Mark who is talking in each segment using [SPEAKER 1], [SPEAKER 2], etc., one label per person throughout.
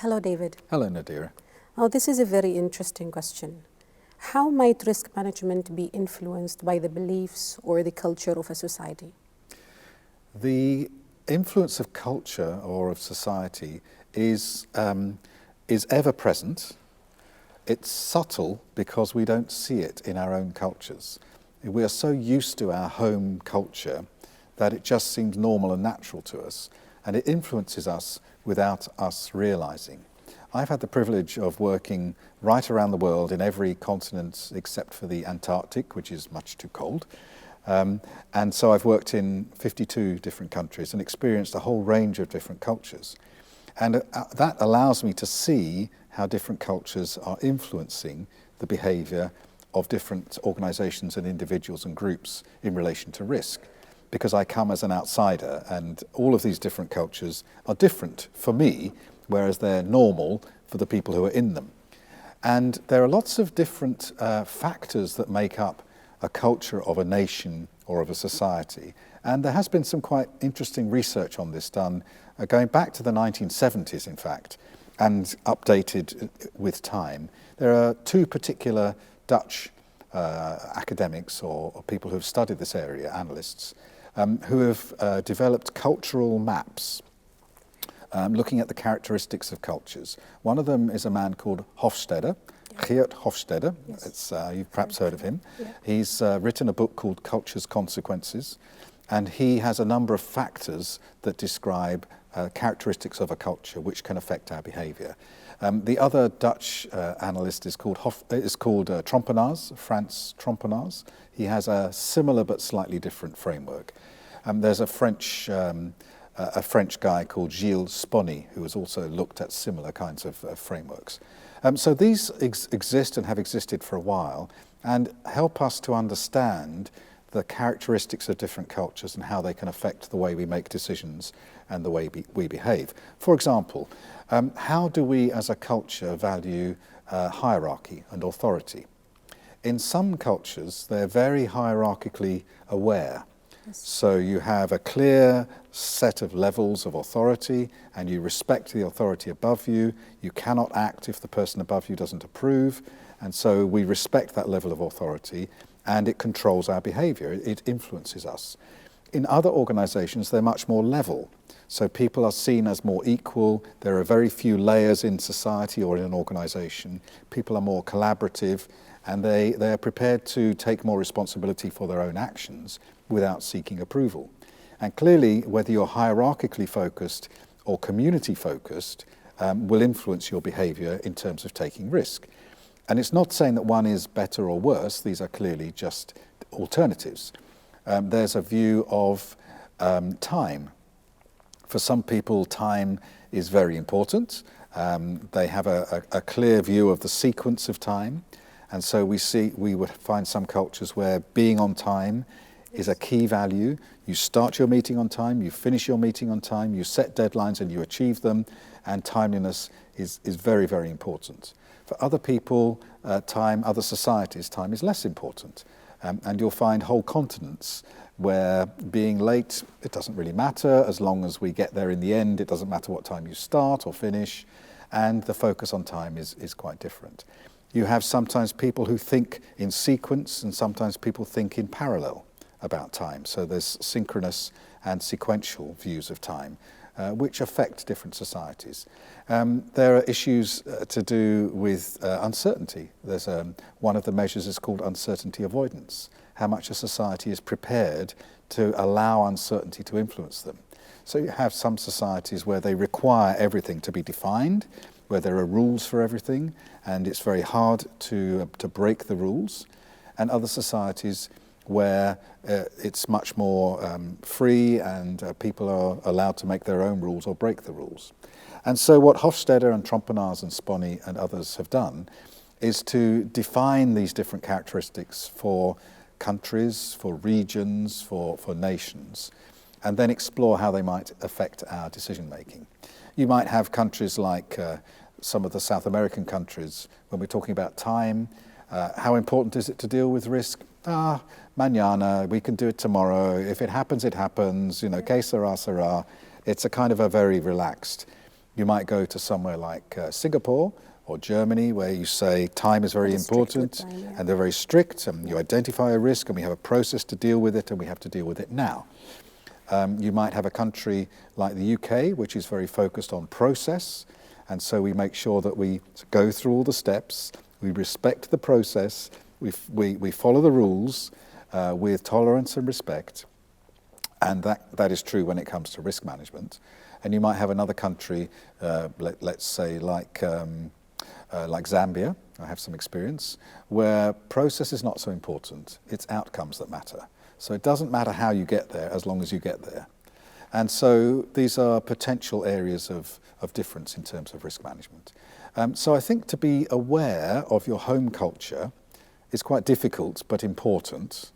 [SPEAKER 1] Hello, David.
[SPEAKER 2] Hello, Nadira.
[SPEAKER 1] Now, this is a very interesting question. How might risk management be influenced by the beliefs or the culture of a society?
[SPEAKER 2] The influence of culture or of society is ever present. It's subtle because we don't see it in our own cultures. We are so used to our home culture that it just seems normal and natural to us, and it influences us without us realizing. I've had the privilege of working right around the world in every continent except for the Antarctic, which is much too cold. And so I've worked in 52 different countries and experienced a whole range of different cultures. And that allows me to see how different cultures are influencing the behavior of different organizations and individuals and groups in relation to risk. Because I come as an outsider, and all of these different cultures are different for me, whereas they're normal for the people who are in them. And there are lots of different factors that make up a culture of a nation or of a society. And there has been some quite interesting research on this done going back to the 1970s, in fact, and updated with time. There are two particular Dutch academics or people who have studied this area, analysts, who have developed cultural maps looking at the characteristics of cultures. One of them is a man called Hofstede, Geert Hofstede. Yes. You've perhaps heard of him. Yeah. He's written a book called Culture's Consequences, and he has a number of factors that describe characteristics of a culture which can affect our behavior. The other Dutch analyst is called Trompenaars, Frans Trompenaars. He has a similar but slightly different framework. There's a French guy called Gilles Sponny who has also looked at similar kinds of frameworks. So these exist and have existed for a while and help us to understand the characteristics of different cultures and how they can affect the way we make decisions and the way we behave. For example, how do we as a culture value hierarchy and authority? In some cultures, they're very hierarchically aware. So you have a clear set of levels of authority and you respect the authority above you. You cannot act if the person above you doesn't approve. And so we respect that level of authority and it controls our behavior. It influences us. In other organizations, they're much more level. So people are seen as more equal. There are very few layers in society or in an organization. People are more collaborative and they are prepared to take more responsibility for their own actions without seeking approval. And clearly, whether you're hierarchically focused or community focused will influence your behavior in terms of taking risk. And it's not saying that one is better or worse, these are clearly just alternatives. There's a view of time. For some people, time is very important. They have a clear view of the sequence of time. And so we would find some cultures where being on time is a key value. You start your meeting on time, you finish your meeting on time, you set deadlines and you achieve them, and timeliness is very, very important. For other people, other societies, time is less important. And you'll find whole continents where being late, it doesn't really matter as long as we get there in the end. It doesn't matter what time you start or finish, and the focus on time is quite different. You have sometimes people who think in sequence and sometimes people think in parallel about time. So there's synchronous and sequential views of time, which affect different societies. There are issues to do with uncertainty. There's one of the measures is called uncertainty avoidance, how much a society is prepared to allow uncertainty to influence them. So you have some societies where they require everything to be defined, where there are rules for everything, and it's very hard to break the rules, and other societies where it's much more free and people are allowed to make their own rules or break the rules. And so what Hofstede and Trompenaars and Sponny and others have done is to define these different characteristics for countries, for regions, for nations, and then explore how they might affect our decision making. You might have countries like some of the South American countries, when we're talking about time, how important is it to deal with risk? Mañana, we can do it tomorrow. If it happens, it happens. Que sera, sera. It's a kind of a very relaxed You might go to somewhere like Singapore or Germany, where you say time is very important,
[SPEAKER 1] time, yeah.
[SPEAKER 2] and they're very strict, and you identify a risk, and we have a process to deal with it, and we have to deal with it now. You might have a country like the UK, which is very focused on process, and so we make sure that we go through all the steps, we respect the process, we follow the rules with tolerance and respect, and that is true when it comes to risk management. And you might have another country, let's say like Zambia, I have some experience, where process is not so important, it's outcomes that matter. So it doesn't matter how you get there as long as you get there. And so these are potential areas of difference in terms of risk management. So I think to be aware of your home culture is quite difficult but important.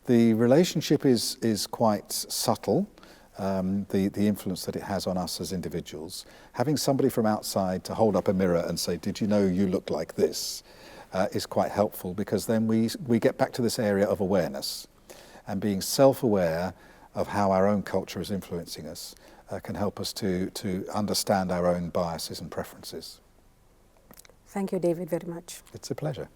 [SPEAKER 2] The relationship is quite subtle, the influence that it has on us as individuals. Having somebody from outside to hold up a mirror and say, did you know you look like this, is quite helpful, because then we get back to this area of awareness. And being self-aware of how our own culture is influencing us can help us to understand our own biases and preferences.
[SPEAKER 1] Thank you, David, very much.
[SPEAKER 2] It's a pleasure.